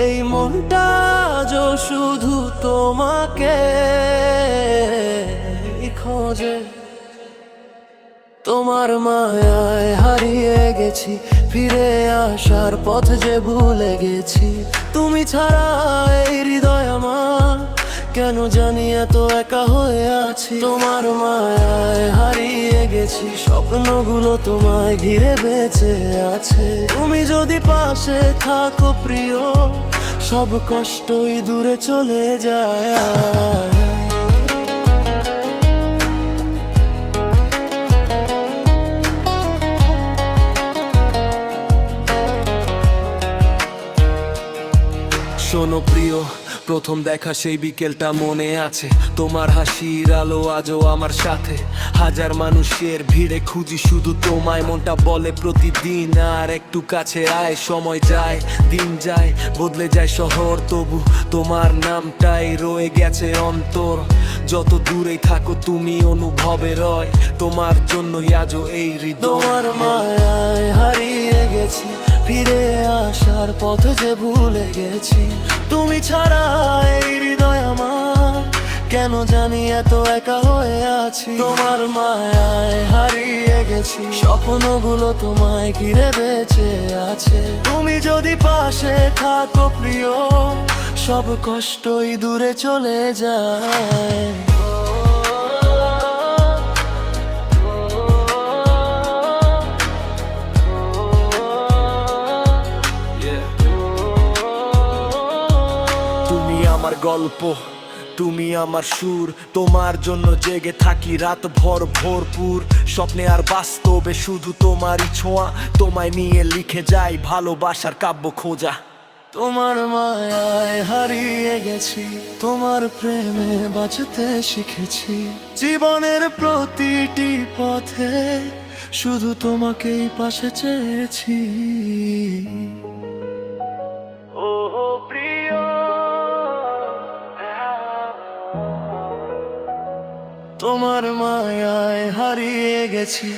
এই মনটা আজও শুধু তোমাকে খোঁজে। তোমার মায়ায় হারিয়ে গেছি, ফিরে আসার পথ যে ভুলে গেছি। তুমি ছাড়া এই হৃদয় আমার কেন জানি এত একা হয়ে আছি। তোমার মায়ায় হারিয়ে গেছি, স্বপ্নগুলো তোমায় ঘিরে বেঁচে আছে। তুমি যদি পাশে থাকো প্রিয়, সব কষ্টই দূরে চলে যায়। শোনো প্রিয়, প্রথম দেখা সেই বিকেলটা মনে আছে। তোমার হাসির আলো আজও আমার সাথে। হাজার মানুষের ভিড়ে খুঁজি শুধু তোমায়, মনটা বলে প্রতিদিন আর একটু কাছে আয়। সময় যায়, দিন যায়, বদলে যায় শহর, তবু তোমার নামটাই রয়ে গেছে অন্তর। যত দূরেই থাকো তুমি অনুভবে রয়, তোমার জন্যই আজও এই হৃদয়। তোমার মায়ায় হারিয়ে গেছি, ফিরে আসার পথ যে ভুলে গেছি। তুমি ছাড়া এই হৃদয় আমার কেন জানি এত একা হয়ে আছি। তোমার মায়ায় হারিয়ে গেছি, স্বপ্নগুলো তোমায় ঘিরে বেঁচে আছে। তুমি যদি পাশে থাকো প্রিয়, সব কষ্টই দূরে চলে যায়। তুমি আমার গল্প, তুমি আমার সুর, তোমার জন্য জেগে থাকি রাত ভর ভরপুর। স্বপ্নে আর বাস্তবে শুধু তোমারই ছোঁয়া, তোমায় নিয়ে লিখে যাই ভালোবাসার কাব্য খোঁজা। তোমার মায়ায় হারিয়ে গেছি, তোমার প্রেমে বাঁচতে শিখেছি। জীবনের প্রতিটি পথে শুধু তোমাকেই পাশে চেয়েছি। তোমার মায়ায় হারিয়ে গেছি,